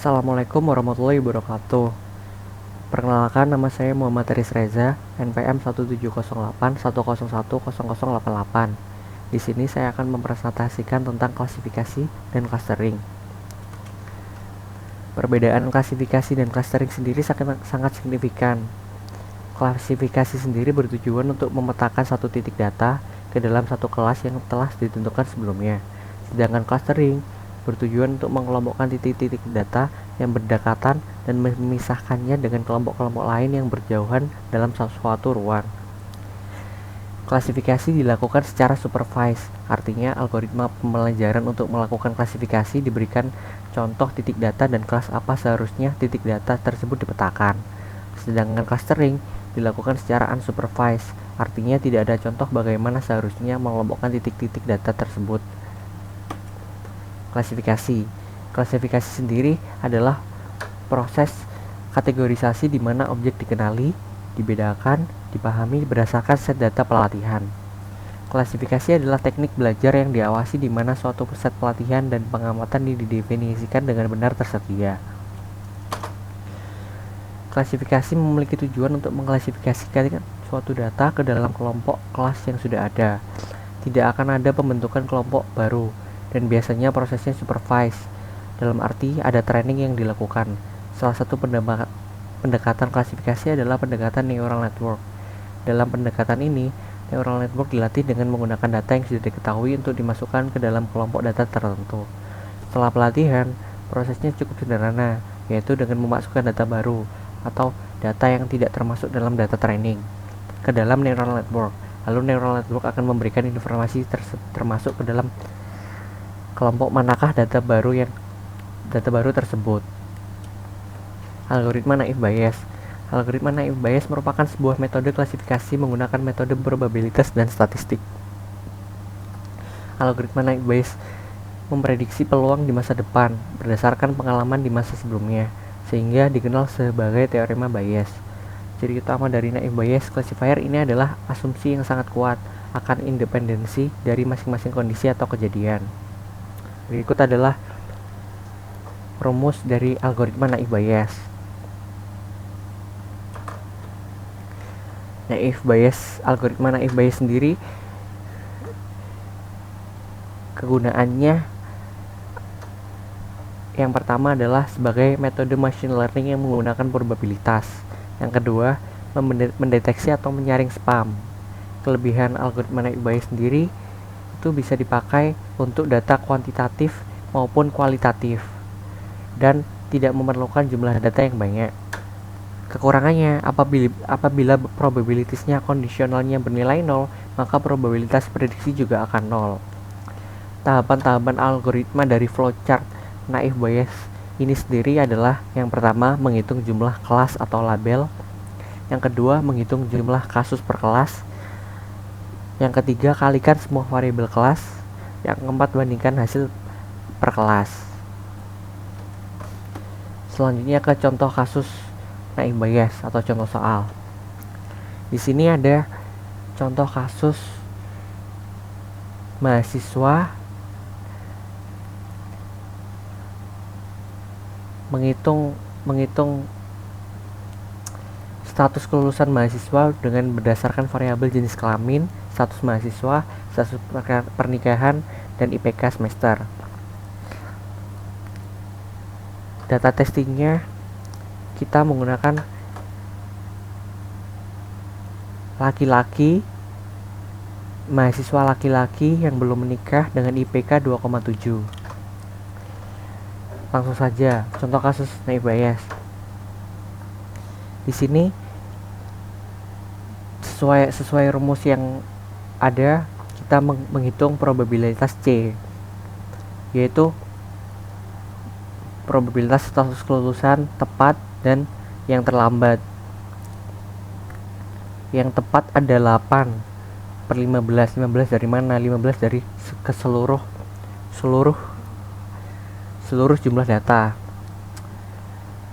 Assalamualaikum warahmatullahi wabarakatuh. Perkenalkan, nama saya Muhammad Aris Reza, NPM 17008101088. Di sini saya akan mempresentasikan tentang klasifikasi dan clustering. Perbedaan klasifikasi dan clustering sendiri sangat signifikan. Klasifikasi sendiri bertujuan untuk memetakan satu titik data ke dalam satu kelas yang telah ditentukan sebelumnya. Sedangkan clustering bertujuan untuk mengelompokkan titik-titik data yang berdekatan dan memisahkannya dengan kelompok-kelompok lain yang berjauhan dalam suatu ruang. Klasifikasi dilakukan secara supervised, artinya algoritma pembelajaran untuk melakukan klasifikasi diberikan contoh titik data dan kelas apa seharusnya titik data tersebut dipetakan. Sedangkan clustering dilakukan secara unsupervised, artinya tidak ada contoh bagaimana seharusnya mengelompokkan titik-titik data tersebut. Klasifikasi sendiri adalah proses kategorisasi di mana objek dikenali, dibedakan, dipahami berdasarkan set data pelatihan. Klasifikasi adalah teknik belajar yang diawasi di mana suatu set pelatihan dan pengamatan didefinisikan dengan benar tersedia. Klasifikasi memiliki tujuan untuk mengklasifikasikan suatu data ke dalam kelompok kelas yang sudah ada. Tidak akan ada pembentukan kelompok baru, dan biasanya prosesnya supervised, dalam arti ada training yang dilakukan. Salah satu pendekatan klasifikasi adalah pendekatan neural network. Dalam pendekatan ini, neural network dilatih dengan menggunakan data yang sudah diketahui untuk dimasukkan ke dalam kelompok data tertentu. Setelah pelatihan, prosesnya cukup sederhana, yaitu dengan memasukkan data baru atau data yang tidak termasuk dalam data training ke dalam neural network. Lalu neural network akan memberikan informasi termasuk ke dalam kelompok manakah data baru tersebut. Algoritma naive Bayes. Algoritma naive Bayes merupakan sebuah metode klasifikasi menggunakan metode probabilitas dan statistik. Algoritma naive Bayes memprediksi peluang di masa depan berdasarkan pengalaman di masa sebelumnya, sehingga dikenal sebagai teorema Bayes. Ciri utama dari naive Bayes classifier ini adalah asumsi yang sangat kuat akan independensi dari masing-masing kondisi atau kejadian. Berikut adalah rumus dari algoritma naive Bayes. Algoritma naive Bayes sendiri kegunaannya yang pertama adalah sebagai metode machine learning yang menggunakan probabilitas. Yang kedua, mendeteksi atau menyaring spam. Kelebihan algoritma naive Bayes sendiri itu bisa dipakai untuk data kuantitatif maupun kualitatif dan tidak memerlukan jumlah data yang banyak. Kekurangannya, apabila probabilitasnya kondisionalnya bernilai 0, maka probabilitas prediksi juga akan 0. Tahapan-tahapan algoritma dari flowchart naive Bayes ini sendiri adalah: yang pertama, menghitung jumlah kelas atau label; yang kedua, menghitung jumlah kasus per kelas; yang ketiga, kalikan semua variabel kelas; yang keempat, bandingkan hasil per kelas. Selanjutnya ke contoh kasus naive Bayes atau contoh soal. Di sini ada contoh kasus mahasiswa menghitung status kelulusan mahasiswa dengan berdasarkan variabel jenis kelamin, status mahasiswa, status pernikahan, dan IPK semester. Data testingnya kita menggunakan mahasiswa laki-laki yang belum menikah dengan IPK 2,7. Langsung saja, contoh kasus naive Bayes. Di sini sesuai rumus yang ada, kita menghitung probabilitas C, yaitu probabilitas status kelulusan tepat dan yang terlambat. Yang tepat ada 8/15. 15 dari mana? 15 dari seluruh jumlah data.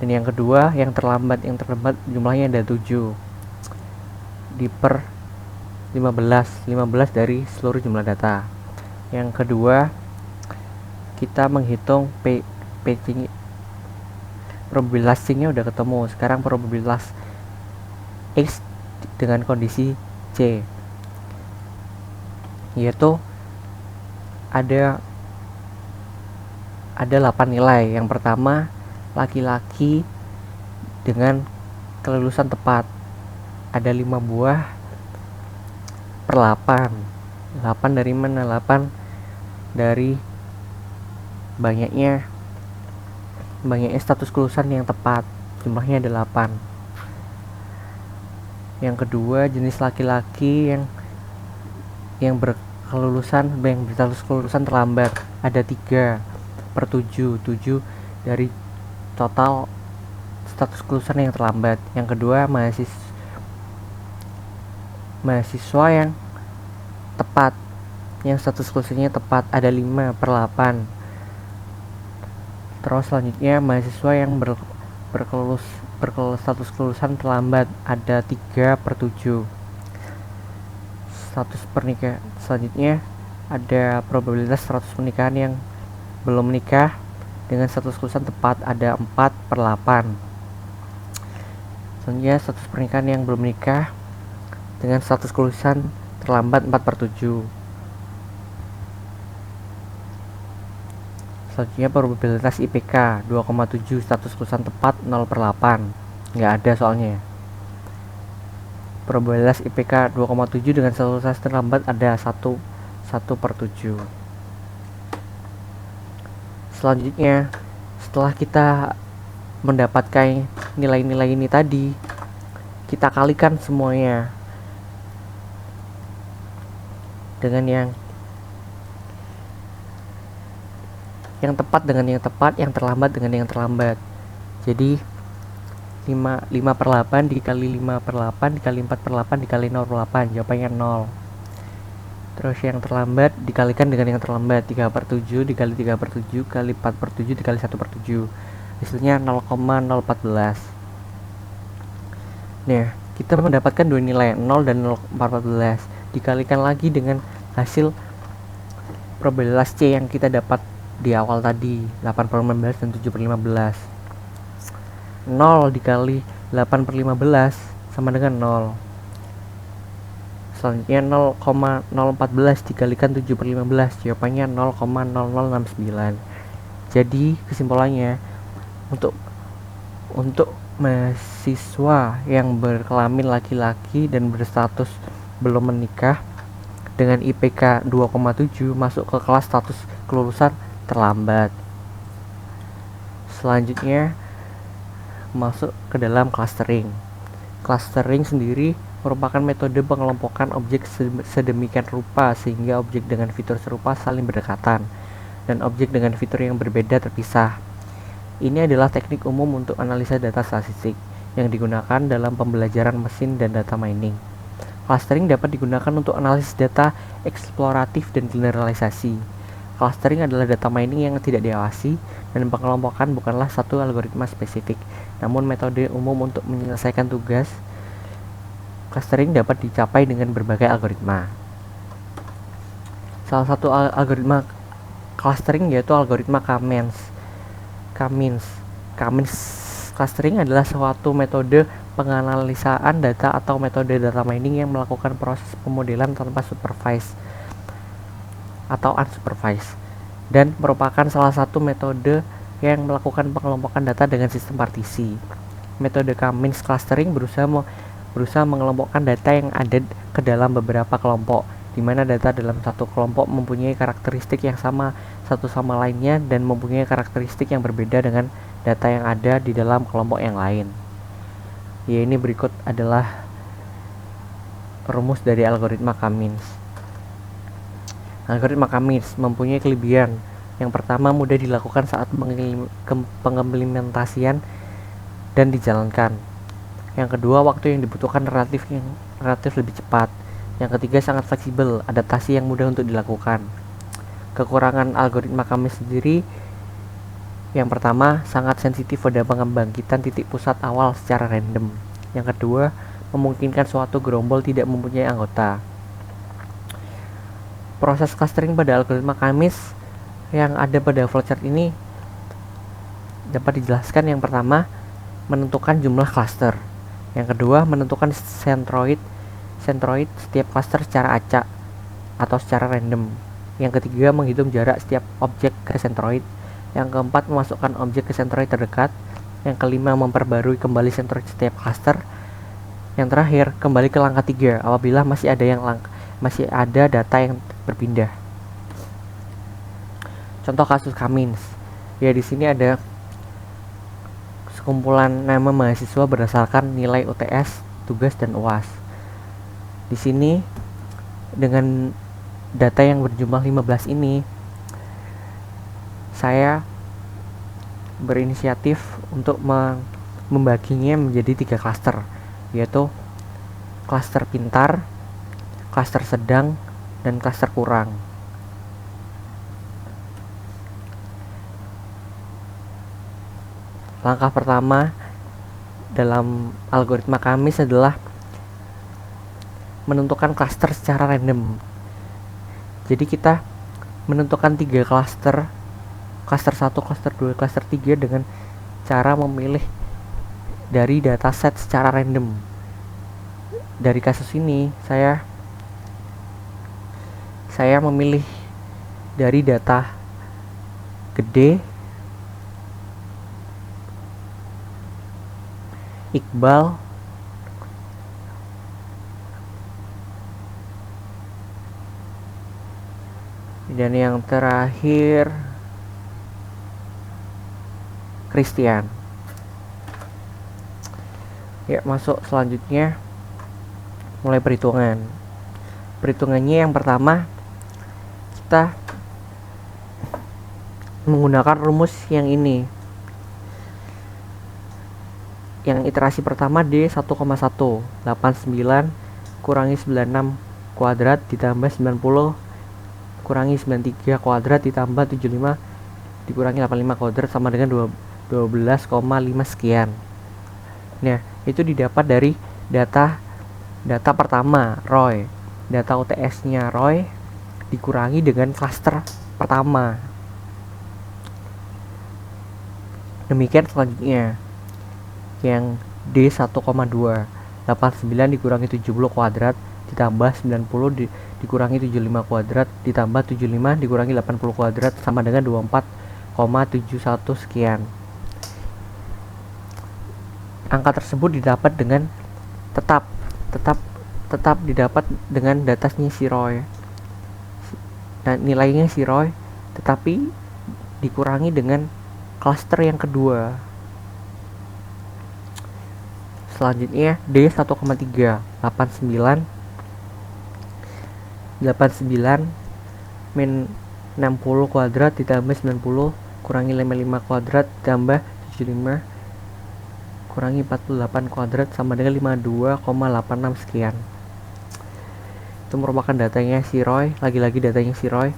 Dan yang kedua, yang terlambat jumlahnya ada 7 per 15 dari seluruh jumlah data. Yang kedua, kita menghitung probabilitas C-nya udah ketemu. Sekarang probabilitas X dengan kondisi C, yaitu ada 8 nilai. Yang pertama, laki-laki dengan kelulusan tepat ada 5 buah per 8. 8 dari mana? 8 dari banyaknya status kelulusan yang tepat, jumlahnya ada 8. Yang kedua, jenis laki-laki yang berstatus kelulusan terlambat ada 3 per 7 dari total status kelulusan yang terlambat. Yang kedua, mahasiswa yang tepat, yang status kelulusannya tepat ada 5 per 8. Terus selanjutnya, mahasiswa yang status kelulusan terlambat ada 3 per 7. Status pernikahan selanjutnya ada probabilitas 100 pernikahan yang belum menikah dengan status kelulusan tepat ada 4 per 8. Selanjutnya, status pernikahan yang belum menikah dengan status kelulusan terlambat 4 per 7. Selanjutnya, probabilitas IPK 2,7, status kelulusan tepat 0 per 8. Nggak ada soalnya. Probabilitas IPK 2,7 dengan status kelulusan terlambat ada 1 per 7. Selanjutnya, setelah kita mendapatkan nilai-nilai ini tadi, kita kalikan semuanya dengan yang tepat dengan yang tepat, yang terlambat dengan yang terlambat. Jadi 5 per 8 dikali 5 per 8 dikali 4 per 8 dikali 0 per 8, jawabannya 0. Terus yang terlambat dikalikan dengan yang terlambat, 3 per 7 dikali 3 per 7 kali 4 per 7 dikali 1 per 7, hasilnya 0,014. Nah, kita mendapatkan dua nilai 0 dan 0,14, dikalikan lagi dengan hasil probabilitas C yang kita dapat di awal tadi, 8 per 15 dan 7 per 15. 0 dikali 8 per 15 sama dengan 0. Selanjutnya 0,014 dikalikan 7 per 15, jawabannya 0,0069. Jadi kesimpulannya, untuk mahasiswa yang berkelamin laki-laki dan berstatus belum menikah dengan IPK 2,7 masuk ke kelas status kelulusan terlambat. Selanjutnya masuk ke dalam clustering. Clustering sendiri merupakan metode pengelompokan objek sedemikian rupa sehingga objek dengan fitur serupa saling berdekatan dan objek dengan fitur yang berbeda terpisah. Ini adalah teknik umum untuk analisa data statistik yang digunakan dalam pembelajaran mesin dan data mining. Clustering dapat digunakan untuk analisis data eksploratif dan generalisasi. Clustering adalah data mining yang tidak diawasi, dan pengelompokan bukanlah satu algoritma spesifik, namun metode umum untuk menyelesaikan tugas. Clustering dapat dicapai dengan berbagai algoritma. Salah satu algoritma clustering yaitu algoritma Kamens. Clustering adalah suatu metode penganalisaan data atau metode data mining yang melakukan proses pemodelan tanpa supervise atau unsupervised, dan merupakan salah satu metode yang melakukan pengelompokan data dengan sistem partisi. Metode Kamens clustering berusaha mengelompokkan data yang ada ke dalam beberapa kelompok, di mana data dalam satu kelompok mempunyai karakteristik yang sama satu sama lainnya dan mempunyai karakteristik yang berbeda dengan data yang ada di dalam kelompok yang lain. Ya, ini berikut adalah rumus dari algoritma Kamens. Algoritma Kamens mempunyai kelebihan. Yang pertama, mudah dilakukan saat pengimplementasian dan dijalankan. Yang kedua, waktu yang dibutuhkan relatif lebih cepat. Yang ketiga, sangat fleksibel, adaptasi yang mudah untuk dilakukan. Kekurangan algoritma Kamens sendiri, yang pertama, sangat sensitif pada pembangkitan titik pusat awal secara random. Yang kedua, memungkinkan suatu gerombol tidak mempunyai anggota. Proses clustering pada algoritma Kamens yang ada pada flowchart ini dapat dijelaskan. Yang pertama, menentukan jumlah cluster. Yang kedua, menentukan centroid setiap cluster secara acak atau secara random. Yang ketiga, menghitung jarak setiap objek ke centroid. Yang keempat, memasukkan objek ke centroid terdekat. Yang kelima, memperbarui kembali centroid setiap cluster. Yang terakhir, kembali ke langkah 3 apabila masih ada data yang berpindah. Contoh kasus Cummins. Ya, di sini ada sekumpulan nama mahasiswa berdasarkan nilai UTS, tugas, dan UAS. Di sini dengan data yang berjumlah 15 ini, saya berinisiatif untuk membaginya menjadi 3 klaster, yaitu klaster pintar, klaster sedang, dan klaster kurang. Langkah pertama dalam algoritma Cummins adalah menentukan klaster secara random. Jadi kita menentukan 3 klaster 1, klaster 2, klaster 3 dengan cara memilih dari dataset secara random. Dari kasus ini saya memilih dari data gede, Iqbal, dan yang terakhir Christian. Ya, masuk selanjutnya, mulai perhitungan. Perhitungannya yang pertama, kita menggunakan rumus yang ini. Yang iterasi pertama D 1,1, 89 kurangi 96 kuadrat ditambah 90 kurangi 93 kuadrat ditambah 75 dikurangi 85 kuadrat sama dengan 12,5 sekian. Nah, itu didapat dari data pertama Roy. Data UTS-nya Roy dikurangi dengan klaster pertama. Demikian selanjutnya. Yang D 1,2, 89 dikurangi 70 kuadrat ditambah 90 dikurangi 75 kuadrat ditambah 75 dikurangi 80 kuadrat sama dengan 24,71 sekian. Angka tersebut didapat dengan tetap didapat dengan datasnya si Roy. Nah, nilainya si Roy tetapi dikurangi dengan klaster yang kedua. Selanjutnya D 1,3, 89 min 60 kuadrat ditambah 90 kurangi 55 kuadrat ditambah 75 kurangi 48 kuadrat sama dengan 52,86 sekian. Itu merupakan datanya si Roy, lagi-lagi datanya si Roy,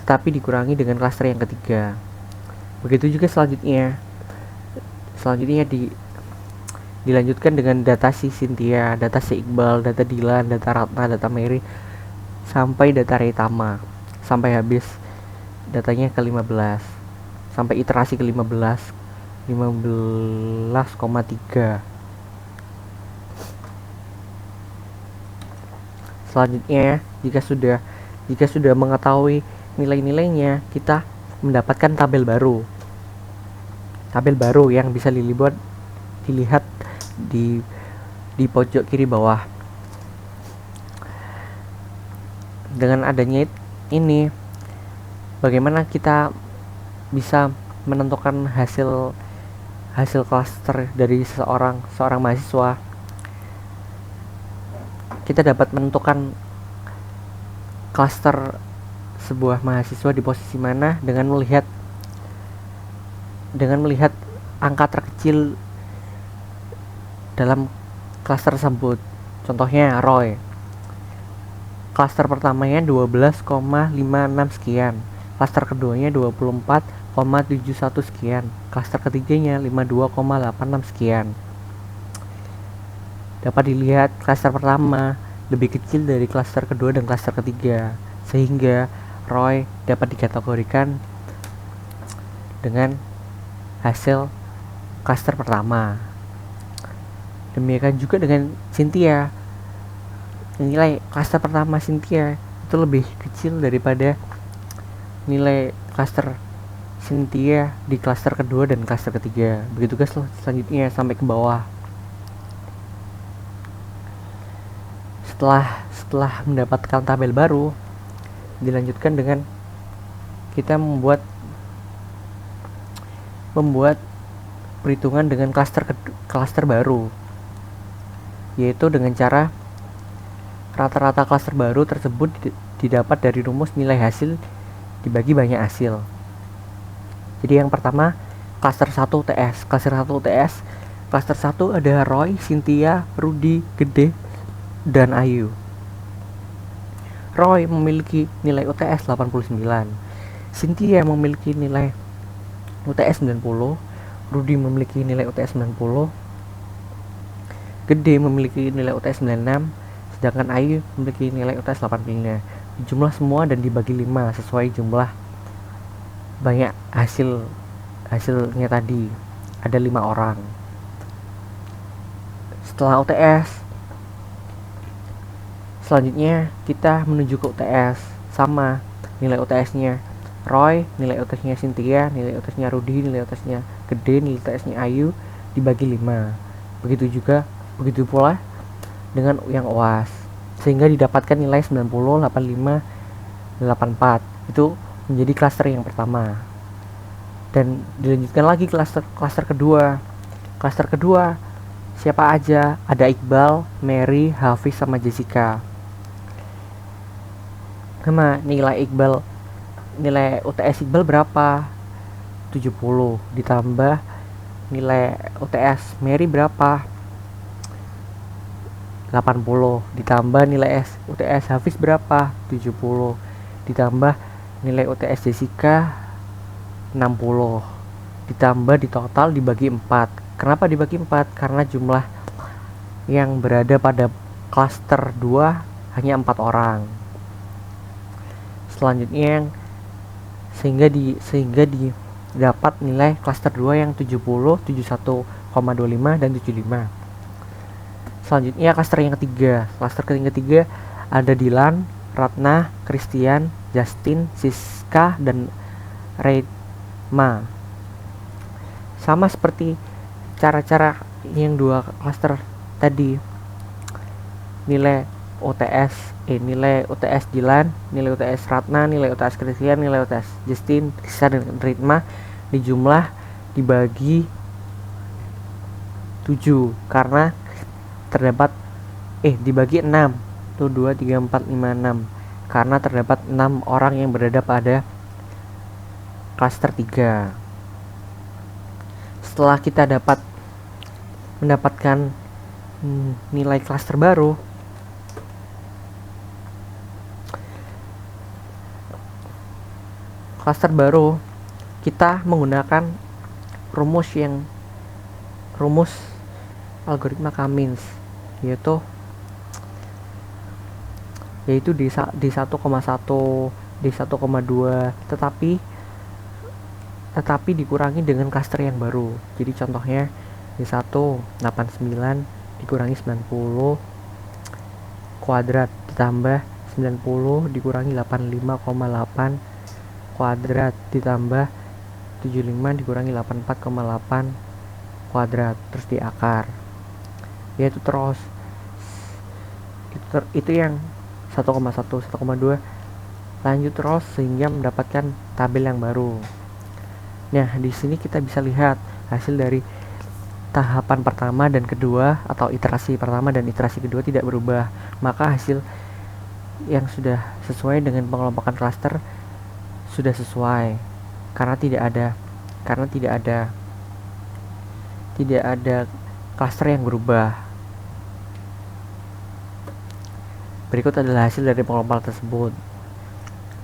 tetapi dikurangi dengan klaster yang ketiga. Begitu juga selanjutnya dilanjutkan dengan data si Cynthia, data si Iqbal, data Dilan, data Ratna, data Mary, sampai data Reitama, sampai habis datanya ke 15, sampai iterasi ke 15,3. Selanjutnya, jika sudah mengetahui nilai-nilainya, kita mendapatkan tabel baru yang bisa dilihat di pojok kiri bawah. Dengan adanya ini, bagaimana kita bisa menentukan hasil klaster dari seorang mahasiswa? Kita dapat menentukan klaster sebuah mahasiswa di posisi mana dengan melihat angka terkecil dalam klaster tersebut. Contohnya Roy, klaster pertamanya 12,56 sekian, klaster keduanya 24,71 sekian, klaster ketiganya 52,86 sekian. Dapat dilihat klaster pertama lebih kecil dari klaster kedua dan klaster ketiga, sehingga Roy dapat dikategorikan dengan hasil klaster pertama. Demikian juga dengan Cynthia. Nilai klaster pertama Cynthia itu lebih kecil daripada nilai klaster Cynthia di klaster kedua dan klaster ketiga. Begitu guys, selanjutnya sampai ke bawah. Setelah mendapatkan tabel baru, dilanjutkan dengan kita membuat perhitungan dengan klaster baru, yaitu dengan cara rata-rata klaster baru tersebut didapat dari rumus nilai hasil dibagi banyak hasil. Jadi yang pertama klaster 1 UTS. Klaster 1 ada Roy, Cynthia, Rudy, Gede, dan Ayu. Roy memiliki nilai UTS 89, Cynthia memiliki nilai UTS 90, Rudy memiliki nilai UTS 90, Gede memiliki nilai UTS 96, sedangkan Ayu memiliki nilai UTS 85. Jumlah semua dan dibagi 5 sesuai jumlah banyak hasilnya tadi. Ada 5 orang. Setelah UTS, selanjutnya kita menuju ke UTS. Sama nilai UTS-nya Roy, nilai UTS-nya Cynthia, nilai UTS-nya Rudy, nilai UTS-nya Gede, nilai UTS-nya Ayu dibagi 5. Begitu pula dengan yang UAS, sehingga didapatkan nilai 90, 85, 84. Itu menjadi klaster yang pertama. Dan dilanjutkan lagi klaster kedua. Klaster kedua siapa aja? Ada Iqbal, Mary, Hafiz, sama Jessica. Sama nilai UTS Iqbal berapa? 70 ditambah nilai UTS Mary berapa? 80 ditambah nilai UTS Hafiz berapa? 70 ditambah nilai UTS Jessica 60 ditambah di total dibagi 4. Kenapa dibagi 4? Karena jumlah yang berada pada klaster 2 hanya 4 orang. Selanjutnya sehingga dapat nilai klaster 2 yang 70, 71,25 dan 75. Selanjutnya klaster yang ketiga. Klaster ketiga ada Dilan, Ratna, Christian, Justin, Siska, dan Reitma. Sama seperti cara-cara yang dua klaster tadi. Nilai UTS Dilan, nilai UTS Ratna, nilai UTS Christian, nilai UTS Justin, Siska, dan Reitma dijumlah dibagi 7 karena terdapat dibagi 6. Tuh 2, 3, 4, 5, 6. Karena terdapat 6 orang yang berada pada klaster 3. Setelah kita mendapatkan nilai klaster baru, kita menggunakan rumus algoritma Cummins, yaitu D1,1, D1,2, tetapi dikurangi dengan klaster yang baru. Jadi contohnya D1 89 dikurangi 90 kuadrat ditambah 90 dikurangi 85,8 kuadrat ditambah 75 dikurangi 84,8 kuadrat, terus di akar. Yaitu terus itu yang 1,1, 1,2 lanjut terus sehingga mendapatkan tabel yang baru. Nah, di sini kita bisa lihat hasil dari tahapan pertama dan kedua atau iterasi pertama dan iterasi kedua tidak berubah. Maka hasil yang sudah sesuai dengan pengelompokan klaster sudah sesuai karena tidak ada klaster yang berubah. Berikut adalah hasil dari pengelompokan tersebut.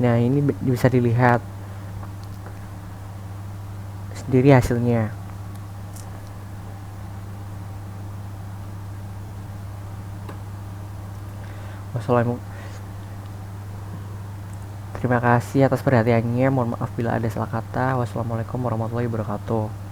Nah, ini bisa dilihat sendiri hasilnya. Terima kasih atas perhatiannya. Mohon maaf bila ada salah kata. Wassalamualaikum warahmatullahi wabarakatuh.